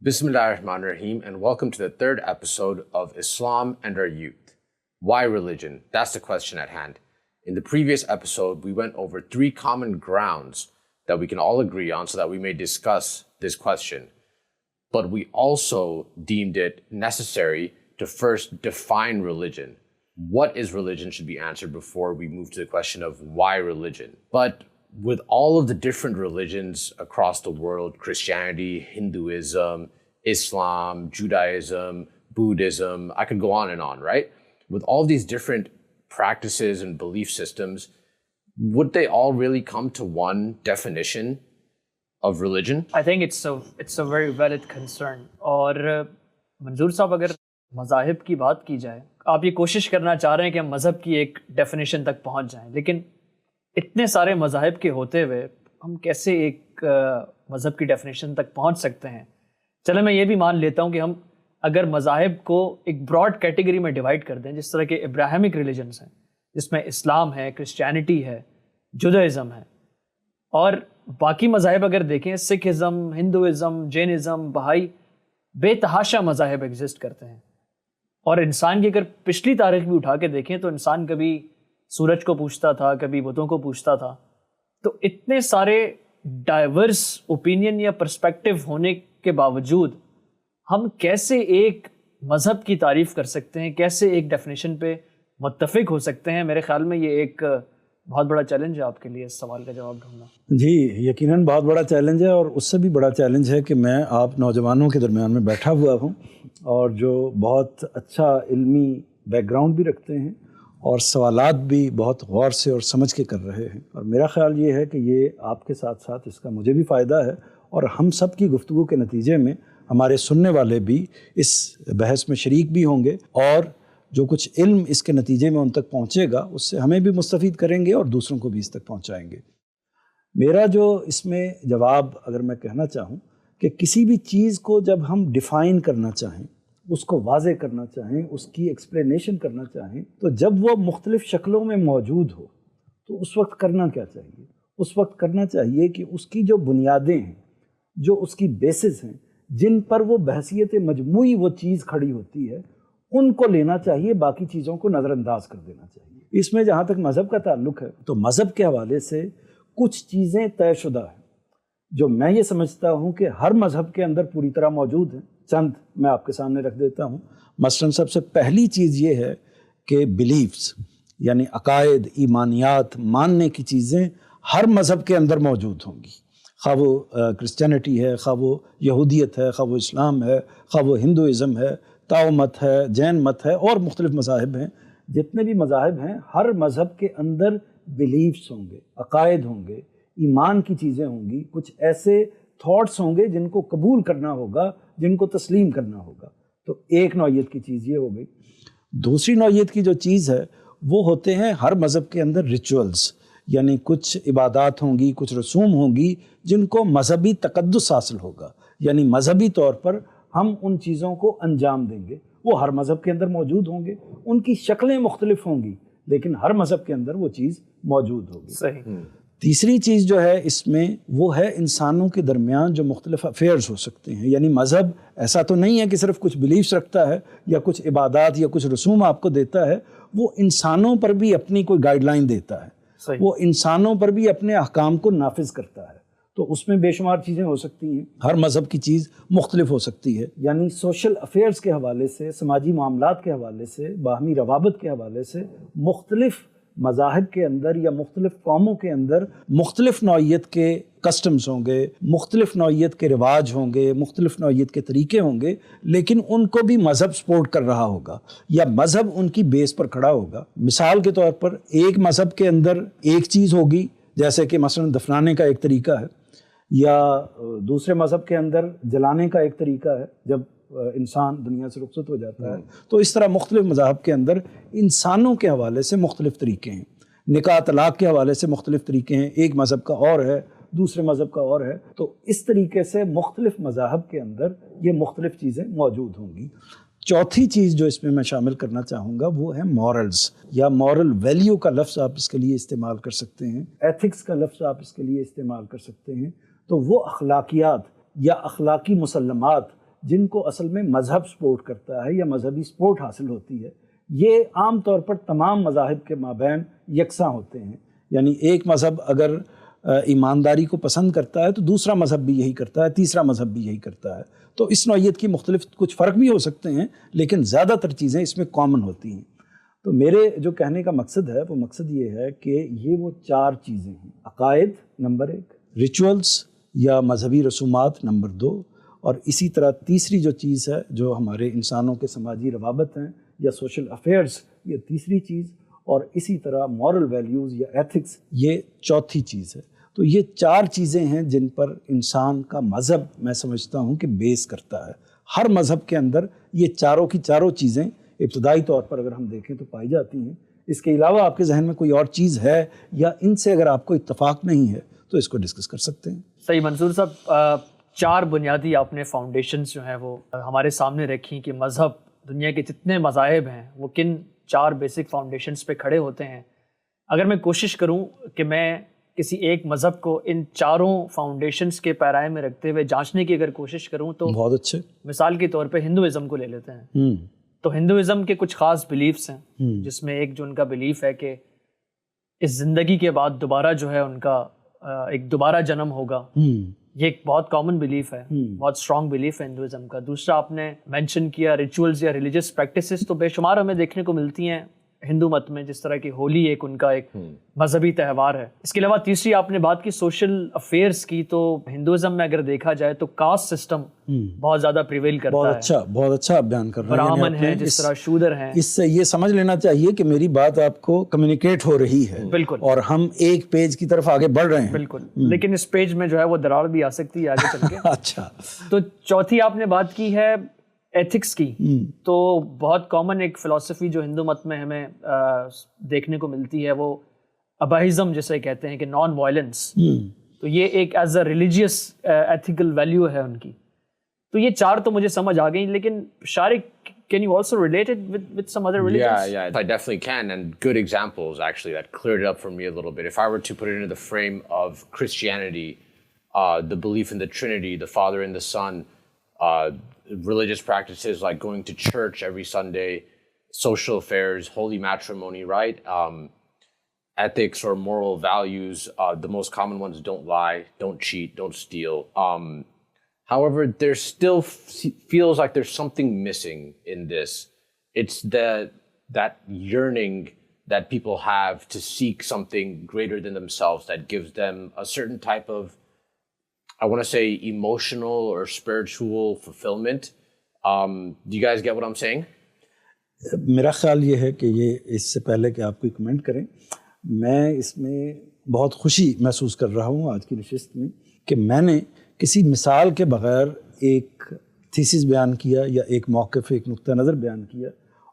Bismillahirrahmanirrahim, and welcome to the third episode of Islam and Our Youth. Why religion? That's the question at hand. In the previous episode, we went over 3 common grounds that we can all agree on so that we may discuss this question. But we also deemed it necessary to first define religion. What is religion should be answered before we move to the question of why religion. But with all of the different religions across the world, Christianity, Hinduism, Islam, Judaism, Buddhism, I could go on, right? With all these different practices and belief systems, would they all really come to one definition of religion? I think it's a very valid concern. اور منظور صاحب اگر مذاہب کی بات کی جائے, آپ یہ کوشش کرنا چاہ رہے ہیں کہ ہم مذہب کی ایک ڈیفینیشن تک پہنچ جائیں, لیکن اتنے سارے مذاہب کے ہوتے ہوئے ہم کیسے ایک مذہب کی ڈیفینیشن تک پہنچ سکتے ہیں؟ چلے میں یہ بھی مان لیتا ہوں کہ ہم اگر مذاہب کو ایک براڈ کیٹیگری میں ڈیوائڈ کر دیں, جس طرح کے ابراہیمک ریلیجنس ہیں, جس میں اسلام ہے, کرسچینٹی ہے, جودائزم ہے, اور باقی مذاہب اگر دیکھیں, سکھ ازم, ہندوازم, جین ازم, بہائی, بے تحاشا مذاہب ایگزسٹ کرتے ہیں. اور انسان کی اگر پچھلی تاریخ بھی اٹھا کے دیکھیں تو انسان کبھی سورج کو پوچھتا تھا, کبھی بتوں کو پوچھتا تھا. تو اتنے سارے ڈائیورس اوپینین یا پرسپیکٹو ہونے کے باوجود ہم کیسے ایک مذہب کی تعریف کر سکتے ہیں, کیسے ایک ڈیفینیشن پہ متفق ہو سکتے ہیں؟ میرے خیال میں یہ ایک بہت بڑا چیلنج ہے آپ کے لیے اس سوال کا جواب ڈھونڈنا. جی یقیناً بہت بڑا چیلنج ہے, اور اس سے بھی بڑا چیلنج ہے کہ میں آپ نوجوانوں کے درمیان میں بیٹھا ہوا ہوں اور جو بہت اچھا علمی بیک گراؤنڈ بھی رکھتے ہیں اور سوالات بھی بہت غور سے اور سمجھ کے کر رہے ہیں. اور میرا خیال یہ ہے کہ یہ آپ کے ساتھ ساتھ اس کا مجھے بھی فائدہ ہے, اور ہم سب کی گفتگو کے نتیجے میں ہمارے سننے والے بھی اس بحث میں شریک بھی ہوں گے, اور جو کچھ علم اس کے نتیجے میں ان تک پہنچے گا اس سے ہمیں بھی مستفید کریں گے اور دوسروں کو بھی اس تک پہنچائیں گے. میرا جو اس میں جواب اگر میں کہنا چاہوں کہ کسی بھی چیز کو جب ہم ڈیفائن کرنا چاہیں, اس کو واضح کرنا چاہیں, اس کی ایکسپلینیشن کرنا چاہیں, تو جب وہ مختلف شکلوں میں موجود ہو تو اس وقت کرنا کیا چاہیے؟ اس وقت کرنا چاہیے کہ اس کی جو بنیادیں ہیں, جو اس کی بیسز ہیں, جن پر وہ بحثیت مجموعی وہ چیز کھڑی ہوتی ہے, ان کو لینا چاہیے, باقی چیزوں کو نظر انداز کر دینا چاہیے. اس میں جہاں تک مذہب کا تعلق ہے تو مذہب کے حوالے سے کچھ چیزیں طے شدہ ہیں جو میں یہ سمجھتا ہوں کہ ہر مذہب کے اندر پوری طرح موجود ہیں. چند میں آپ کے سامنے رکھ دیتا ہوں. مثلاً سب سے پہلی چیز یہ ہے کہ بلیفز یعنی عقائد, ایمانیات, ماننے کی چیزیں ہر مذہب کے اندر موجود ہوں گی, خواہ وہ کرسچینٹی ہے, خواہ وہ یہودیت ہے, خواہ وہ اسلام ہے, خواہ وہ ہندوازم ہے, تاؤ مت ہے, جین مت ہے, اور مختلف مذاہب ہیں. جتنے بھی مذاہب ہیں ہر مذہب کے اندر بلیفز ہوں گے, عقائد ہوں گے, ایمان کی چیزیں ہوں گی, کچھ ایسے تھاٹس ہوں گے جن کو قبول کرنا ہوگا, جن کو تسلیم کرنا ہوگا. تو ایک نوعیت کی چیز یہ ہو گئی. دوسری نوعیت کی جو چیز ہے وہ ہوتے ہیں ہر مذہب کے اندر ریچولز, یعنی کچھ عبادات ہوں گی, کچھ رسوم ہوں گی جن کو مذہبی تقدس حاصل ہوگا, یعنی مذہبی طور پر ہم ان چیزوں کو انجام دیں گے. وہ ہر مذہب کے اندر موجود ہوں گے, ان کی شکلیں مختلف ہوں گی, لیکن ہر مذہب کے اندر وہ چیز موجود ہوگی. صحیح. تیسری چیز جو ہے اس میں وہ ہے انسانوں کے درمیان جو مختلف افیئرز ہو سکتے ہیں. یعنی مذہب ایسا تو نہیں ہے کہ صرف کچھ بلیفز رکھتا ہے یا کچھ عبادات یا کچھ رسوم آپ کو دیتا ہے, وہ انسانوں پر بھی اپنی کوئی گائیڈ لائن دیتا ہے. صحیح. وہ انسانوں پر بھی اپنے احکام کو نافذ کرتا ہے. تو اس میں بے شمار چیزیں ہو سکتی ہیں, ہر مذہب کی چیز مختلف ہو سکتی ہے. یعنی سوشل افیئرز کے حوالے سے, سماجی معاملات کے حوالے سے, باہمی روابط کے حوالے سے مختلف مذاہب کے اندر یا مختلف قوموں کے اندر مختلف نوعیت کے کسٹمز ہوں گے, مختلف نوعیت کے رواج ہوں گے, مختلف نوعیت کے طریقے ہوں گے, لیکن ان کو بھی مذہب سپورٹ کر رہا ہوگا یا مذہب ان کی بیس پر کھڑا ہوگا. مثال کے طور پر ایک مذہب کے اندر ایک چیز ہوگی, جیسے کہ مثلا دفنانے کا ایک طریقہ ہے, یا دوسرے مذہب کے اندر جلانے کا ایک طریقہ ہے جب انسان دنیا سے رخصت ہو جاتا ہے. تو اس طرح مختلف مذاہب کے اندر انسانوں کے حوالے سے مختلف طریقے ہیں, نکاح طلاق کے حوالے سے مختلف طریقے ہیں, ایک مذہب کا اور ہے, دوسرے مذہب کا اور ہے. تو اس طریقے سے مختلف مذاہب کے اندر یہ مختلف چیزیں موجود ہوں گی. چوتھی چیز جو اس میں شامل کرنا چاہوں گا وہ ہے مورلز, یا مورل ویلیو کا لفظ آپ اس کے لیے استعمال کر سکتے ہیں, ایتھکس کا لفظ آپ اس کے لیے استعمال کر سکتے ہیں. تو وہ اخلاقیات یا اخلاقی مسلمات جن کو اصل میں مذہب سپورٹ کرتا ہے یا مذہبی سپورٹ حاصل ہوتی ہے, یہ عام طور پر تمام مذاہب کے مابین یکساں ہوتے ہیں. یعنی ایک مذہب اگر ایمانداری کو پسند کرتا ہے تو دوسرا مذہب بھی یہی کرتا ہے, تیسرا مذہب بھی یہی کرتا ہے. تو اس نوعیت کی مختلف کچھ فرق بھی ہو سکتے ہیں, لیکن زیادہ تر چیزیں اس میں کامن ہوتی ہیں. تو میرے جو کہنے کا مقصد ہے وہ مقصد یہ ہے کہ یہ وہ چار چیزیں ہیں: عقائد نمبر 1, ریچولز یا مذہبی رسومات نمبر 2, اور اسی طرح تیسری جو چیز ہے جو ہمارے انسانوں کے سماجی روابط ہیں یا سوشل افیئرز, یہ تیسری چیز, اور اسی طرح مورل ویلیوز یا ایتھکس, یہ چوتھی چیز ہے. تو یہ چار چیزیں ہیں جن پر انسان کا مذہب میں سمجھتا ہوں کہ بیس کرتا ہے. ہر مذہب کے اندر یہ چاروں کی چاروں چیزیں ابتدائی طور پر اگر ہم دیکھیں تو پائی جاتی ہیں. اس کے علاوہ آپ کے ذہن میں کوئی اور چیز ہے یا ان سے اگر آپ کو اتفاق نہیں ہے تو اس کو ڈسکس کر سکتے ہیں. صحیح منظور صاحب, چار بنیادی آپ نے فاؤنڈیشنز جو ہیں وہ ہمارے سامنے رکھی کہ مذہب, دنیا کے جتنے مذاہب ہیں وہ کن چار بیسک فاؤنڈیشنز پہ کھڑے ہوتے ہیں. اگر میں کوشش کروں کہ میں کسی ایک مذہب کو ان چاروں فاؤنڈیشنز کے پیرائے میں رکھتے ہوئے جانچنے کی اگر کوشش کروں تو بہت اچھے, مثال کے طور پہ ہندوازم کو لے لیتے ہیں. تو ہندوازم کے کچھ خاص بلیفس ہیں, جس میں ایک جو ان کا بلیف ہے کہ اس زندگی کے بعد دوبارہ جو ہے ان کا ایک دوبارہ جنم ہوگا. یہ ایک بہت کامن بلیف ہے, بہت اسٹرانگ بلیف ہے ہندوازم کا. دوسرا آپ نے مینشن کیا ریچولز یا ریلیجس پریکٹسز, تو بے شمار ہمیں دیکھنے کو ملتی ہیں ہندو مت میں, جس طرح کی ہولی ایک ان کا ایک مذہبی تہوار ہے. اس کے علاوہ تیسری آپ نے بات کی سوشل افیئرس کی, تو ہندوازم میں اگر دیکھا جائے تو کاسٹ سسٹم بہت زیادہ پریویل کرتا ہے. بہت اچھا آپ بیان کر رہے ہیں. برہمن ہیں, جس طرح شودر ہیں. اس سے یہ سمجھ لینا چاہیے کہ میری بات آپ کو کمیونیکیٹ ہو رہی ہے, بالکل, اور ہم ایک پیج کی طرف آگے بڑھ رہے ہیں. بالکل, لیکن اس پیج میں جو ہے وہ دراڑ بھی آ سکتی ہے آگے چل کے. اچھا, تو چوتھی آپ نے بات کی ہے ایتھکس کی. تو بہت کامن ایک فلسفی جو ہندو مت میں ہمیں دیکھنے کو ملتی ہے وہ اباہزم جسے کہتے ہیں, کہ نان وائلنس. تو یہ ایک as a religious ethical value ہے ان کی. تو یہ چار تو مجھے سمجھ آ گئی, لیکن Shariq, can you also relate it with some other religions? Yeah, I definitely can, and good examples actually that cleared it up for me a little bit. If I were to put it into the frame of Christianity, the belief in the Trinity, the Father and the Son, religious practices like going to church every Sunday, social affairs, holy matrimony, right? Ethics or moral values, the most common ones: don't lie, don't cheat, don't steal. However, there still feels like there's something missing in this. It's that yearning that people have to seek something greater than themselves that gives them a certain type of, I want to say, emotional or spiritual fulfillment. Do you guys get what I'm saying? میرا خیال یہ ہے کہ یہ, اس سے پہلے کہ آپ کوئی کمنٹ کریں, میں اس میں بہت خوشی محسوس کر رہا ہوں آج کی نشست میں کہ میں نے کسی مثال کے بغیر ایک تھیسس بیان کیا یا ایک موقف, ایک نقطہ نظر بیان کیا,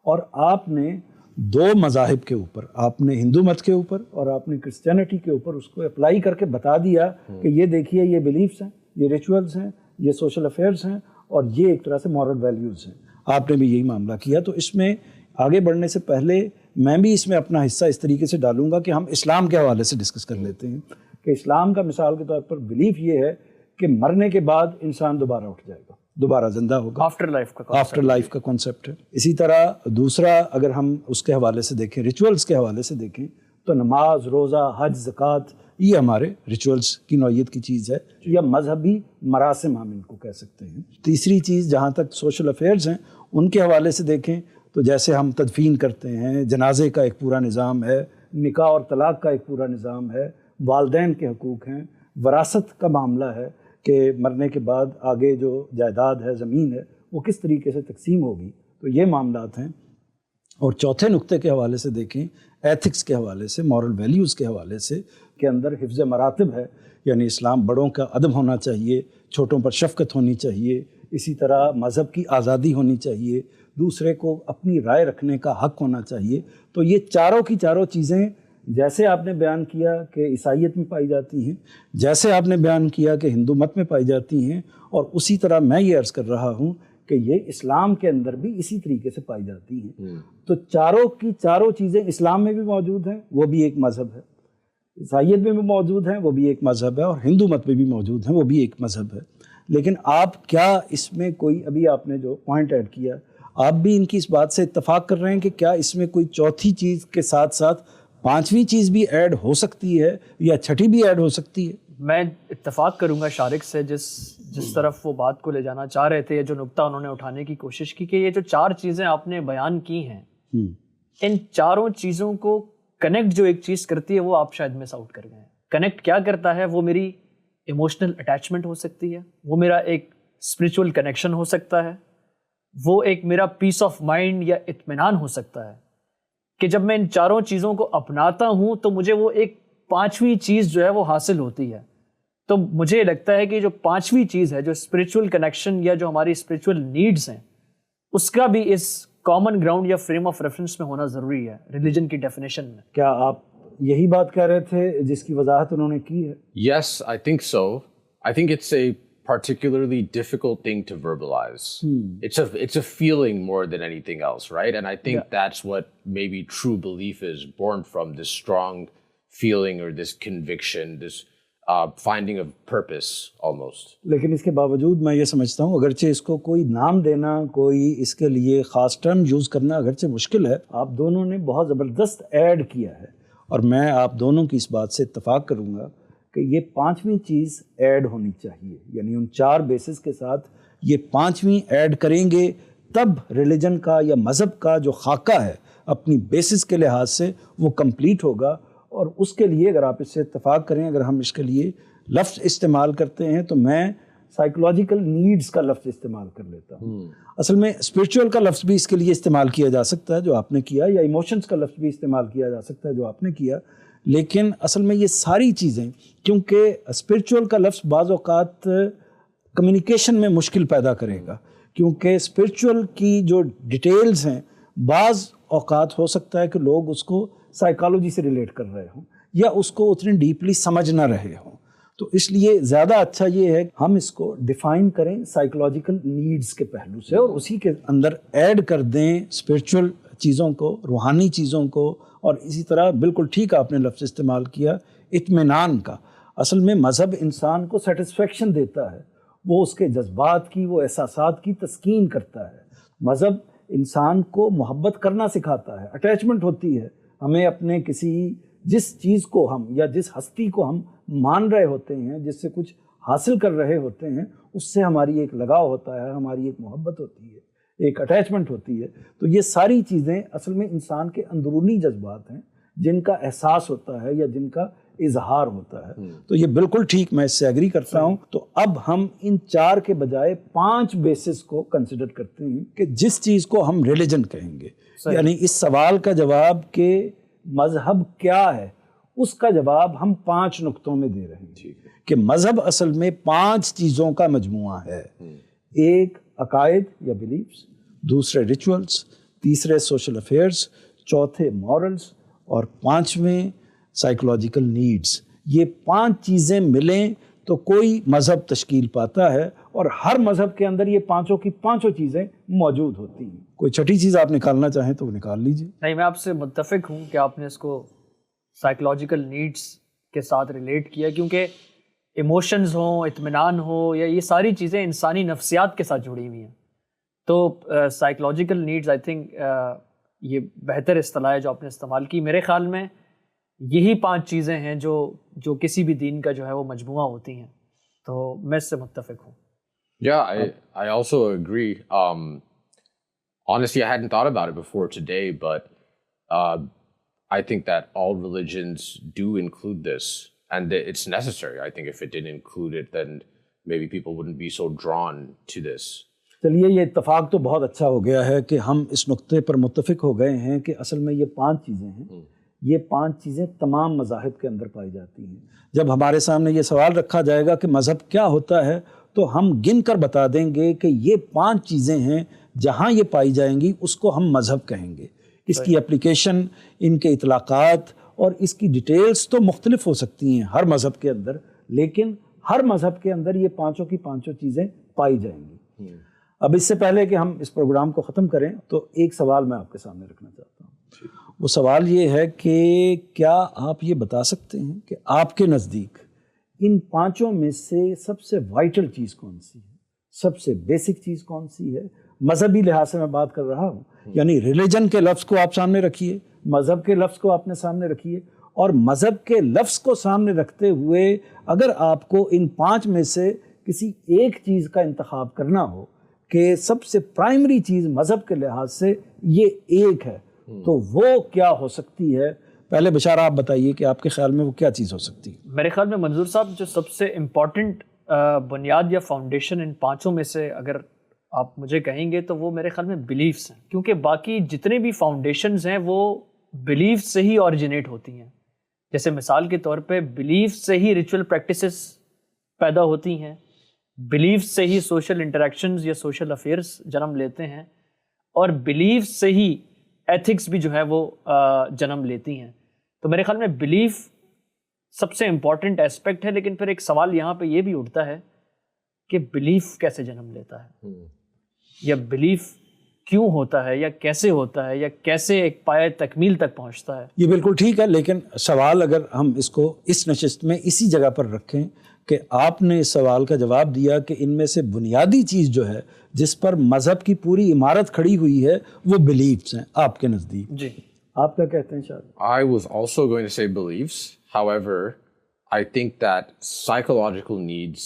اور آپ نے دو مذاہب کے اوپر, آپ نے ہندو مت کے اوپر اور آپ نے کرسچینٹی کے اوپر اس کو اپلائی کر کے بتا دیا کہ یہ دیکھیے یہ بلیفس ہیں, یہ ریچولز ہیں, یہ سوشل افیئرس ہیں, اور یہ ایک طرح سے مورل ویلیوز ہیں. آپ نے بھی یہی معاملہ کیا. تو اس میں آگے بڑھنے سے پہلے میں بھی اس میں اپنا حصہ اس طریقے سے ڈالوں گا کہ ہم اسلام کے حوالے سے ڈسکس کر لیتے ہیں کہ اسلام کا مثال کے طور پر بلیف یہ ہے کہ مرنے کے بعد انسان دوبارہ اٹھ جائے گا, دوبارہ زندہ ہوگا. آفٹر لائف کا کانسیپٹ ہے. اسی طرح دوسرا اگر ہم اس کے حوالے سے دیکھیں, ریچولز کے حوالے سے دیکھیں, تو نماز, روزہ, حج, زکوٰۃ, یہ ہمارے ریچولز کی نوعیت کی چیز ہے, یا مذہبی مراسم ہم ان کو کہہ سکتے ہیں. تیسری چیز جہاں تک سوشل افیئرز ہیں ان کے حوالے سے دیکھیں تو جیسے ہم تدفین کرتے ہیں, جنازے کا ایک پورا نظام ہے, نکاح اور طلاق کا ایک پورا نظام ہے, والدین کے حقوق ہیں, وراثت کا معاملہ ہے کہ مرنے کے بعد آگے جو جائیداد ہے، زمین ہے، وہ کس طریقے سے تقسیم ہوگی، تو یہ معاملات ہیں. اور چوتھے نقطے کے حوالے سے دیکھیں، ایتھکس کے حوالے سے، مورل ویلیوز کے حوالے سے، کے اندر حفظ مراتب ہے. یعنی اسلام بڑوں کا ادب ہونا چاہیے، چھوٹوں پر شفقت ہونی چاہیے، اسی طرح مذہب کی آزادی ہونی چاہیے، دوسرے کو اپنی رائے رکھنے کا حق ہونا چاہیے. تو یہ چاروں کی چاروں چیزیں جیسے آپ نے بیان کیا کہ عیسائیت میں پائی جاتی ہیں، جیسے آپ نے بیان کیا کہ ہندو مت میں پائی جاتی ہیں، اور اسی طرح میں یہ عرض کر رہا ہوں کہ یہ اسلام کے اندر بھی اسی طریقے سے پائی جاتی ہیں. تو چاروں کی چاروں چیزیں اسلام میں بھی موجود ہیں، وہ بھی ایک مذہب ہے، عیسائیت میں بھی موجود ہیں، وہ بھی ایک مذہب ہے، اور ہندو مت میں بھی موجود ہیں، وہ بھی ایک مذہب ہے. لیکن آپ کیا اس میں کوئی، ابھی آپ نے جو پوائنٹ ایڈ کیا، آپ بھی ان کی اس بات سے اتفاق کر رہے ہیں کہ کیا اس میں کوئی چوتھی چیز کے ساتھ ساتھ پانچویں چیز بھی ایڈ ہو سکتی ہے یا چھٹی بھی ایڈ ہو سکتی ہے؟ میں اتفاق کروں گا شارق سے جس طرف وہ بات کو لے جانا چاہ رہے تھے، جو نقطہ انہوں نے اٹھانے کی کوشش کی کہ یہ جو چار چیزیں آپ نے بیان کی ہیں، ان چاروں چیزوں کو کنیکٹ جو ایک چیز کرتی ہے وہ آپ شاید مس آؤٹ کر گئے ہیں. کنیکٹ کیا کرتا ہے؟ وہ میری ایموشنل اٹیچمنٹ ہو سکتی ہے، وہ میرا ایک اسپریچول کنیکشن ہو سکتا ہے، وہ ایک میرا پیس آف مائنڈ یا اطمینان ہو سکتا ہے کہ جب میں ان چاروں چیزوں کو اپناتا ہوں تو مجھے وہ ایک پانچویں چیز جو ہے وہ حاصل ہوتی ہے. تو مجھے لگتا ہے کہ جو پانچویں چیز ہے، جو اسپریچول کنیکشن یا جو ہماری اسپریچول نیڈز ہیں، اس کا بھی اس کامن گراؤنڈ یا فریم آف ریفرنس میں ہونا ضروری ہے ریلیجن کی ڈیفینیشن میں. کیا آپ یہی بات کہہ رہے تھے جس کی وضاحت انہوں نے کی ہے؟ Yes, I think so. I think it's a particularly difficult thing to verbalize. It's a feeling more than anything else, right? And I think that's what maybe true belief is born from, this strong feeling or this conviction, this finding of purpose almost. لیکن اس کے باوجود میں یہ سمجھتا ہوں اگرچہ اس کو کوئی نام دینا، کوئی اس کے لیے خاص ٹرم یوز کرنا اگرچہ مشکل ہے، آپ دونوں نے بہت زبردست ایڈ کیا ہے، اور میں آپ دونوں کی اس بات سے اتفاق کروں گا کہ یہ پانچویں چیز ایڈ ہونی چاہیے. یعنی ان چار بیسز کے ساتھ یہ پانچویں ایڈ کریں گے تب ریلیجن کا یا مذہب کا جو خاکہ ہے اپنی بیسز کے لحاظ سے وہ کمپلیٹ ہوگا. اور اس کے لیے اگر آپ اس سے اتفاق کریں، اگر ہم اس کے لیے لفظ استعمال کرتے ہیں تو میں سائیکولوجیکل نیڈز کا لفظ استعمال کر لیتا ہوں. اصل میں اسپریچول کا لفظ بھی اس کے لیے استعمال کیا جا سکتا ہے جو آپ نے کیا، یا ایموشنز کا لفظ بھی استعمال کیا جا سکتا ہے جو آپ نے کیا. لیکن اصل میں یہ ساری چیزیں، کیونکہ اسپریچول کا لفظ بعض اوقات کمیونیکیشن میں مشکل پیدا کرے گا، کیونکہ اسپریچول کی جو ڈیٹیلز ہیں بعض اوقات ہو سکتا ہے کہ لوگ اس کو سائیکالوجی سے ریلیٹ کر رہے ہوں یا اس کو اتنی ڈیپلی سمجھ نہ رہے ہوں. تو اس لیے زیادہ اچھا یہ ہے ہم اس کو ڈیفائن کریں سائیکولوجیکل نیڈز کے پہلو سے، اور اسی کے اندر ایڈ کر دیں اسپریچول چیزوں کو، روحانی چیزوں کو. اور اسی طرح بالکل ٹھیک آپ نے لفظ استعمال کیا اطمینان کا. اصل میں مذہب انسان کو سیٹسفیکشن دیتا ہے، وہ اس کے جذبات کی، وہ احساسات کی تسکین کرتا ہے. مذہب انسان کو محبت کرنا سکھاتا ہے، اٹیچمنٹ ہوتی ہے. ہمیں اپنے کسی جس چیز کو ہم یا جس ہستی کو ہم مان رہے ہوتے ہیں، جس سے کچھ حاصل کر رہے ہوتے ہیں، اس سے ہماری ایک لگاؤ ہوتا ہے، ہماری ایک محبت ہوتی ہے، ایک اٹیچمنٹ ہوتی ہے. تو یہ ساری چیزیں اصل میں انسان کے اندرونی جذبات ہیں جن کا احساس ہوتا ہے یا جن کا اظہار ہوتا ہے. تو یہ بالکل ٹھیک، میں اس سے ایگری کرتا ہوں. تو اب ہم ان چار کے بجائے 5 بیسز کو کنسیڈر کرتے ہیں کہ جس چیز کو ہم ریلیجن کہیں گے. یعنی اس سوال کا جواب کہ مذہب کیا ہے، اس کا جواب ہم 5 نقطوں میں دے رہے ہیں کہ مذہب اصل میں 5 چیزوں کا مجموعہ ہے. ایک عقائد یا بلیفز، دوسرے ریچولز، تیسرے سوشل افیئرز، چوتھے مورلز، اور 5ویں سائیکولوجیکل نیڈز. یہ 5 چیزیں ملیں تو کوئی مذہب تشکیل پاتا ہے، اور ہر مذہب کے اندر یہ پانچوں کی پانچوں چیزیں موجود ہوتی ہیں. کوئی چھٹی چیز آپ نکالنا چاہیں تو وہ نکال لیجیے. نہیں، میں آپ سے متفق ہوں کہ آپ نے اس کو سائیکولوجیکل نیڈز کے ساتھ ریلیٹ کیا، کیونکہ ایموشنز ہوں، اطمینان ہو، یا یہ ساری چیزیں انسانی نفسیات کے ساتھ جڑی ہوئی ہیں. تو سائیکولوجیکل نیڈز آئی تھنک یہ بہتر اصطلاح ہے جو آپ نے استعمال کی. میرے خیال میں یہی 5 چیزیں ہیں جو کسی بھی دین کا جو ہے وہ مجموعہ ہوتی ہیں. تو میں اس سے متفق ہوں. Yeah, I also agree. Honestly, I hadn't thought about it before today, but I think that all religions do include this and it's necessary. I think if it didn't include it, then maybe people wouldn't be so drawn to this. چلیے یہ اتفاق تو بہت اچھا ہو گیا ہے کہ ہم اس نقطے پر متفق ہو گئے ہیں کہ اصل میں یہ 5 چیزیں ہیں. یہ 5 چیزیں تمام مذاہب کے اندر پائی جاتی ہیں. جب ہمارے سامنے یہ سوال رکھا جائے گا کہ مذہب کیا ہوتا ہے تو ہم گن کر بتا دیں گے کہ یہ 5 چیزیں ہیں, جہاں یہ پائی جائیں گی اس کو ہم مذہب کہیں گے. اس کی اپلیکیشن, ان کے اطلاقات اور اس کی ڈیٹیلز تو مختلف ہو سکتی ہیں ہر مذہب کے اندر, لیکن ہر مذہب کے اندر یہ 5 کی 5 چیزیں پائی جائیں گی. اب اس سے پہلے کہ ہم اس پروگرام کو ختم کریں تو ایک سوال میں آپ کے سامنے رکھنا چاہتا ہوں. وہ سوال یہ ہے کہ کیا آپ یہ بتا سکتے ہیں کہ آپ کے نزدیک ان 5 میں سے سب سے وائٹل چیز کون سی ہے, سب سے بیسک چیز کون سی ہے؟ مذہبی لحاظ سے میں بات کر رہا ہوں, یعنی ریلیجن کے لفظ کو آپ سامنے رکھیے, مذہب کے لفظ کو آپ نے سامنے رکھیے, اور مذہب کے لفظ کو سامنے رکھتے ہوئے اگر آپ کو ان 5 میں سے کسی ایک چیز کا انتخاب کرنا ہو کہ سب سے پرائمری چیز مذہب کے لحاظ سے یہ ایک ہے, تو وہ کیا ہو سکتی ہے؟ پہلے بشارہ آپ بتائیے کہ آپ کے خیال میں وہ کیا چیز ہو سکتی ہے. میرے خیال میں منظور صاحب جو سب سے امپورٹنٹ بنیاد یا فاؤنڈیشن ان 5 میں سے اگر آپ مجھے کہیں گے تو وہ میرے خیال میں بلیفس ہیں, کیونکہ باقی جتنے بھی فاؤنڈیشنز ہیں وہ بلیف سے ہی اوریجنیٹ ہوتی ہیں. جیسے مثال کے طور پہ بلیف سے ہی ریچول پریکٹسز پیدا ہوتی ہیں, بلیف سے ہی سوشل انٹریکشنز یا سوشل افیئرس جنم لیتے ہیں, اور بلیف سے ہی ایتھکس بھی جو ہے وہ جنم لیتی ہیں. تو میرے خیال میں بلیف سب سے امپورٹنٹ ایسپیکٹ ہے. لیکن پھر ایک سوال یہاں پہ یہ بھی اٹھتا ہے کہ بلیف کیسے جنم لیتا ہے, یا بلیف کیوں ہوتا ہے, یا کیسے ہوتا ہے, یا کیسے ایک پایہ تکمیل تک پہنچتا ہے. یہ بالکل ٹھیک ہے, لیکن سوال اگر ہم اس کو اس نشست میں اسی جگہ پر رکھیں کہ آپ نے اس سوال کا جواب دیا کہ ان میں سے بنیادی چیز جو ہے جس پر مذہب کی پوری عمارت کھڑی ہوئی ہے وہ بلیفس ہیں آپ کے نزدیک. جی, آپ کیا کہتے ہیں شاید؟ I was also going to say beliefs. However, I think that psychological needs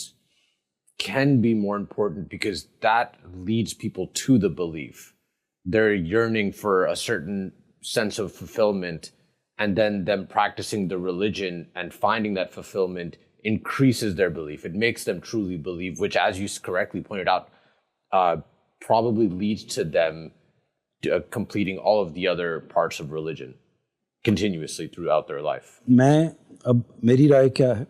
can be more important because that leads people to the belief. They're yearning for a certain sense of fulfillment, and then them practicing the religion and finding that fulfillment increases their belief. It makes them truly believe, which, as you correctly pointed out, probably leads to them completing all of the other parts of religion continuously throughout their life. میں اب میری رائے کیا ہے؟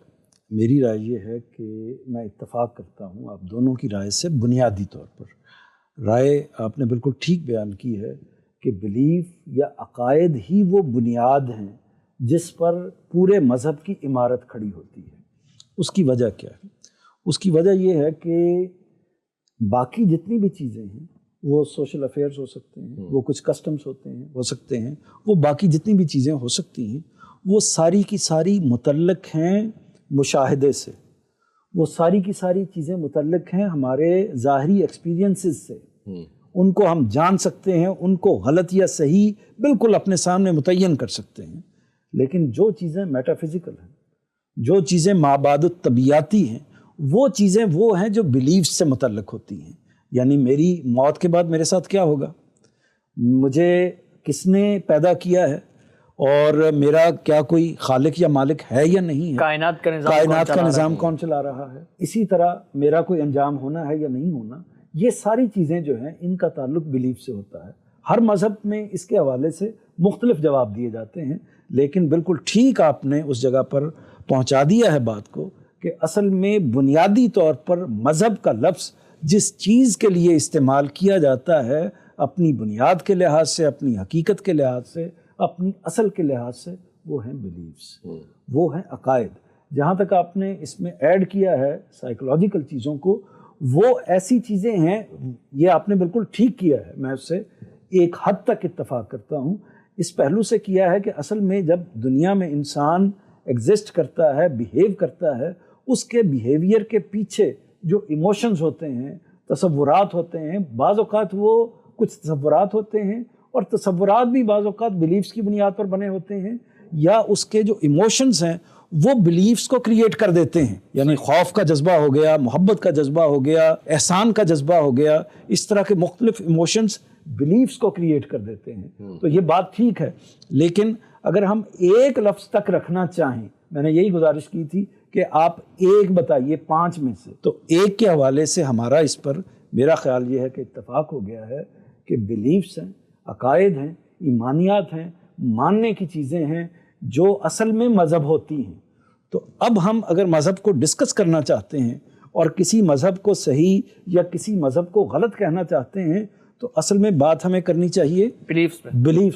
میری رائے یہ ہے کہ میں اتفاق کرتا ہوں آپ دونوں کی رائے سے. بنیادی طور پر رائے آپ نے بالکل ٹھیک بیان کی ہے کہ بلیف یا عقائد ہی وہ بنیاد ہیں جس پر پورے مذہب کی عمارت کھڑی ہوتی ہے. اس کی وجہ کیا ہے؟ اس کی وجہ یہ ہے کہ باقی جتنی بھی چیزیں ہیں وہ سوشل افیئرز ہو سکتے ہیں, وہ کچھ کسٹمز ہوتے ہیں ہو سکتے ہیں, وہ باقی جتنی بھی چیزیں ہو سکتی ہیں وہ ساری کی ساری متعلق ہیں مشاہدے سے, وہ ساری کی ساری چیزیں متعلق ہیں ہمارے ظاہری ایکسپیرینسز سے. ان کو ہم جان سکتے ہیں, ان کو غلط یا صحیح بالکل اپنے سامنے متعین کر سکتے ہیں. لیکن جو چیزیں میٹا فزیکل ہیں, جو چیزیں مابعد الطبیعاتی ہیں, وہ چیزیں وہ ہیں جو بلیفس سے متعلق ہوتی ہیں. یعنی میری موت کے بعد میرے ساتھ کیا ہوگا, مجھے کس نے پیدا کیا ہے, اور میرا کیا کوئی خالق یا مالک ہے یا نہیں ہے, کائنات کا نظام کون چلا رہا ہے, اسی طرح میرا کوئی انجام ہونا ہے یا نہیں ہونا, یہ ساری چیزیں جو ہیں ان کا تعلق بلیف سے ہوتا ہے. ہر مذہب میں اس کے حوالے سے مختلف جواب دیے جاتے ہیں, لیکن بالکل ٹھیک آپ نے اس جگہ پر پہنچا دیا ہے بات کو کہ اصل میں بنیادی طور پر مذہب کا لفظ جس چیز کے لیے استعمال کیا جاتا ہے اپنی بنیاد کے لحاظ سے, اپنی حقیقت کے لحاظ سے, اپنی اصل کے لحاظ سے, وہ ہیں بلیفس, وہ ہیں عقائد. جہاں تک آپ نے اس میں ایڈ کیا ہے سائیکولوجیکل چیزوں کو, وہ ایسی چیزیں ہیں, یہ آپ نے بالکل ٹھیک کیا ہے, میں اس سے ایک حد تک اتفاق کرتا ہوں. اس پہلو سے کیا ہے کہ اصل میں جب دنیا میں انسان ایگزسٹ کرتا ہے, بیہیو کرتا ہے, اس کے بیہیویئر کے پیچھے جو ایموشنز ہوتے ہیں, تصورات ہوتے ہیں, بعض اوقات وہ کچھ تصورات ہوتے ہیں, اور تصورات بھی بعض اوقات بلیفز کی بنیاد پر بنے ہوتے ہیں, یا اس کے جو ایموشنز ہیں وہ بلیفز کو کریٹ کر دیتے ہیں. یعنی خوف کا جذبہ ہو گیا, محبت کا جذبہ ہو گیا, احسان کا جذبہ ہو گیا, اس طرح کے مختلف ایموشنز بلیفز کو کریٹ کر دیتے ہیں. تو یہ بات ٹھیک ہے, لیکن اگر ہم ایک لفظ تک رکھنا چاہیں میں نے یہی گزارش کی تھی کہ آپ ایک بتائیے 5 میں سے. تو ایک کے حوالے سے ہمارا اس پر میرا خیال یہ ہے کہ اتفاق ہو گیا ہے کہ بلیفس ہیں, عقائد ہیں, ایمانیات ہیں, ماننے کی چیزیں ہیں جو اصل میں مذہب ہوتی ہیں. تو اب ہم اگر مذہب کو ڈسکس کرنا چاہتے ہیں اور کسی مذہب کو صحیح یا کسی مذہب کو غلط کہنا چاہتے ہیں تو اصل میں بات ہمیں کرنی چاہیے بلیفس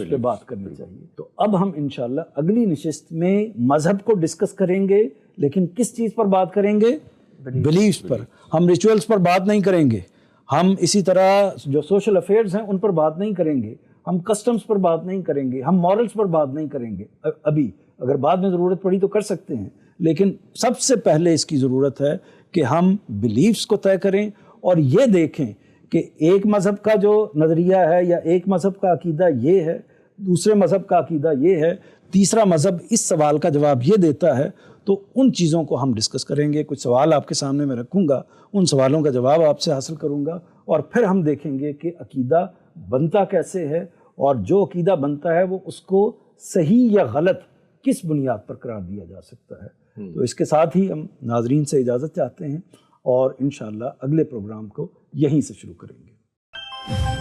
پہ بات کرنی چاہیے. تو اب ہم انشاءاللہ اگلی نشست میں مذہب کو ڈسکس کریں گے, لیکن کس چیز پر بات کریں گے؟ بلیفس پر. ہم ریچولز پر بات نہیں کریں گے, ہم اسی طرح جو سوشل افیئرز ہیں ان پر بات نہیں کریں گے, ہم کسٹمز پر بات نہیں کریں گے, ہم مورلز پر بات نہیں کریں گے. ابھی اگر بعد میں ضرورت پڑی تو کر سکتے ہیں, لیکن سب سے پہلے اس کی ضرورت ہے کہ ہم بلیفس کو طے کریں اور یہ دیکھیں کہ ایک مذہب کا جو نظریہ ہے یا ایک مذہب کا عقیدہ یہ ہے, دوسرے مذہب کا عقیدہ یہ ہے, تیسرا مذہب اس سوال کا جواب یہ دیتا ہے. تو ان چیزوں کو ہم ڈسکس کریں گے. کچھ سوال آپ کے سامنے میں رکھوں گا, ان سوالوں کا جواب آپ سے حاصل کروں گا, اور پھر ہم دیکھیں گے کہ عقیدہ بنتا کیسے ہے, اور جو عقیدہ بنتا ہے وہ اس کو صحیح یا غلط کس بنیاد پر قرار دیا جا سکتا ہے. تو اس کے ساتھ ہی ہم ناظرین سے اجازت چاہتے ہیں اور انشاءاللہ اگلے پروگرام کو یہیں سے شروع کریں گے.